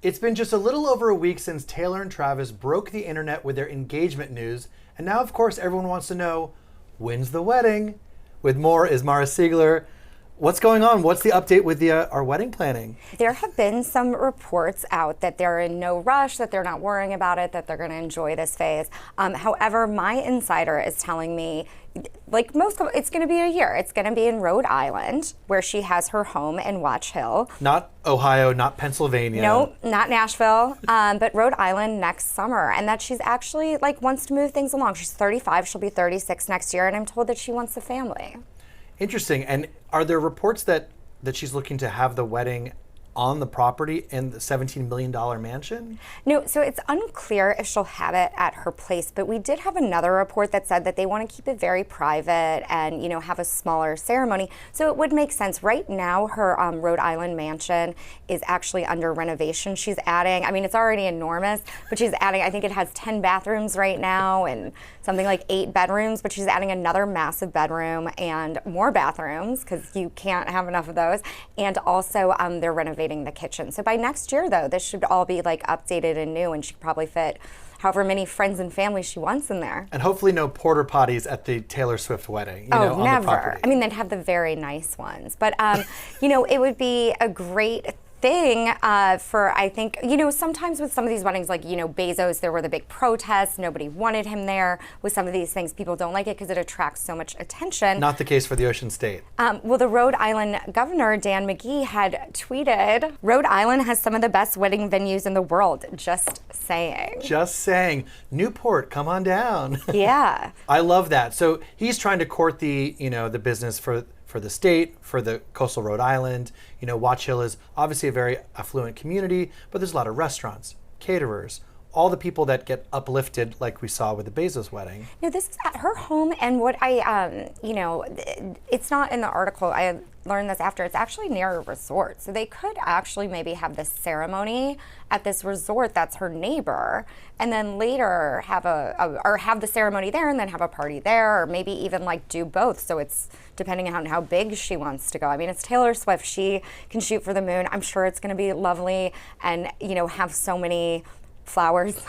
It's been just a little over a week since Taylor and Travis broke the internet with their engagement news, and now, of course, everyone wants to know, when's the wedding? With more is Mara Siegler. What's going on? What's the update with our wedding planning? There have been some reports out that they're in no rush, that they're not worrying about it, that they're going to enjoy this phase. However, my insider is telling me, like most, it's going to be a year. It's going to be in Rhode Island, where she has her home in Watch Hill. Not Ohio, not Pennsylvania. No, not Nashville, but Rhode Island next summer. And that she's actually wants to move things along. She's 35, she'll be 36 next year, and I'm told that she wants a family. Interesting. And are there reports that she's looking to have the wedding on the property in the $17 million mansion? No, so it's unclear if she'll have it at her place, but we did have another report that said that they want to keep it very private and, have a smaller ceremony. So it would make sense. Right now, her Rhode Island mansion is actually under renovation. She's adding, it's already enormous, but she's adding, I think it has 10 bathrooms right now and something like 8 bedrooms, but she's adding another massive bedroom and more bathrooms because you can't have enough of those. And also they're renovating the kitchen. So by next year, though, this should all be updated and new, and she could probably fit however many friends and family she wants in there. And hopefully no porta potties at the Taylor Swift wedding. Oh, never. On the property. They'd have the very nice ones. But, it would be a great thing for, I think, sometimes with some of these weddings, Bezos, there were the big protests. Nobody wanted him there. With some of these things, people don't like it because it attracts so much attention. Not the case for the Ocean State. Well, the Rhode Island governor, Dan McGee, had tweeted, Rhode Island has some of the best wedding venues in the world. Just saying. Just saying. Newport, come on down. Yeah. I love that. So he's trying to court the business for the state, for the coastal Rhode Island. Watch Hill is obviously a very affluent community, but there's a lot of restaurants, caterers, all the people that get uplifted like we saw with the Bezos wedding. No, this is at her home, and what it's not in the article. I learned this after. It's actually near a resort, so they could actually maybe have this ceremony at this resort that's her neighbor, and then later have have the ceremony there, and then have a party there, or maybe even do both. So it's depending on how big she wants to go. It's Taylor Swift. She can shoot for the moon. I'm sure it's going to be lovely, and have so many flowers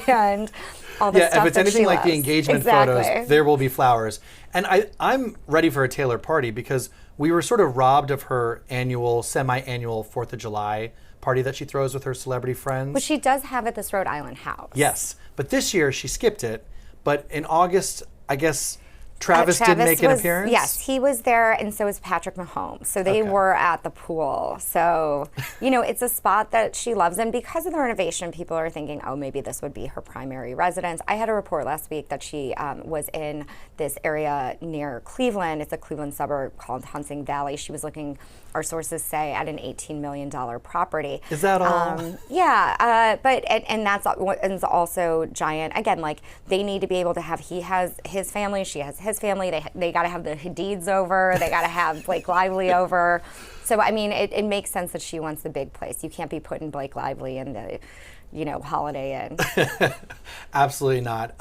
and all the stuff. Yeah, if it's anything like loves. the engagement Exactly. photos, there will be flowers. And I'm ready for a Taylor party because we were sort of robbed of her semi-annual 4th of July party that she throws with her celebrity friends. Which she does have at this Rhode Island house. Yes, but this year she skipped it. But in August, I guess Travis did make an appearance? Yes, he was there, and so was Patrick Mahomes. So they were at the pool. So, it's a spot that she loves. And because of the renovation, people are thinking, oh, maybe this would be her primary residence. I had a report last week that she was in this area near Cleveland. It's a Cleveland suburb called Hunting Valley. She was looking, our sources say, at an $18 million property. Is that all? Yeah, but that's also giant. Again, they need to be able to have, he has his family, she has his family. They got to have the Hadids over. They got to have Blake Lively over. So, it makes sense that she wants the big place. You can't be putting Blake Lively in the, Holiday Inn. Absolutely not.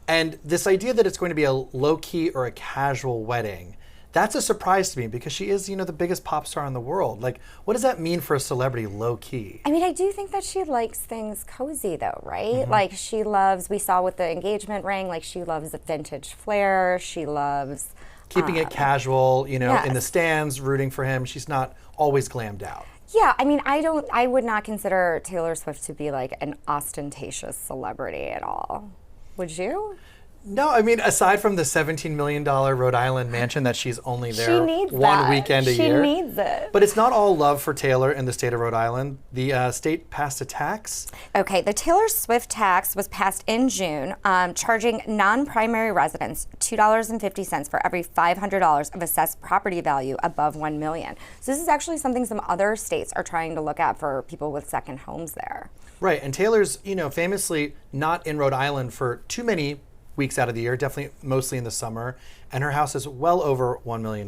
And this idea that it's going to be a low-key or a casual wedding, that's a surprise to me because she is, the biggest pop star in the world. What does that mean for a celebrity, low-key? I do think that she likes things cozy, though, right? Mm-hmm. She loves, we saw with the engagement ring, she loves the vintage flair. She loves keeping it casual, yes. in the stands, rooting for him. She's not always glammed out. Yeah, I would not consider Taylor Swift to be an ostentatious celebrity at all. Would you? No, aside from the $17 million Rhode Island mansion that she's only there one weekend a year. She needs it. But it's not all love for Taylor in the state of Rhode Island. The state passed a tax. Okay, the Taylor Swift tax was passed in June, charging non-primary residents $2.50 for every $500 of assessed property value above $1 million. So this is actually something some other states are trying to look at for people with second homes there. Right, and Taylor's, famously not in Rhode Island for too many weeks out of the year, definitely mostly in the summer, and her house is well over $1 million.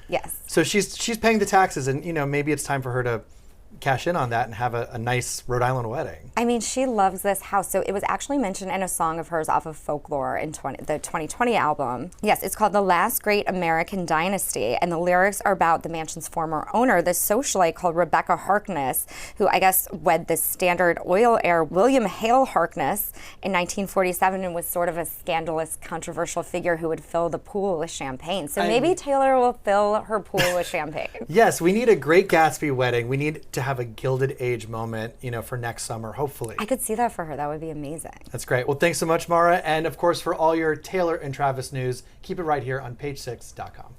Yes. So she's paying the taxes, and maybe it's time for her to cash in on that and have a nice Rhode Island wedding. I mean, she loves this house. So it was actually mentioned in a song of hers off of Folklore in the 2020 album. Yes, it's called The Last Great American Dynasty, and the lyrics are about the mansion's former owner, this socialite called Rebecca Harkness, who I guess wed the Standard Oil heir William Hale Harkness in 1947 and was sort of a scandalous, controversial figure who would fill the pool with champagne. So maybe Taylor will fill her pool with champagne. Yes, we need a Great Gatsby wedding. We need to have a Gilded Age moment, for next summer, hopefully. I could see that for her. That would be amazing. That's great. Well, thanks so much, Mara. And of course, for all your Taylor and Travis news, keep it right here on page6.com.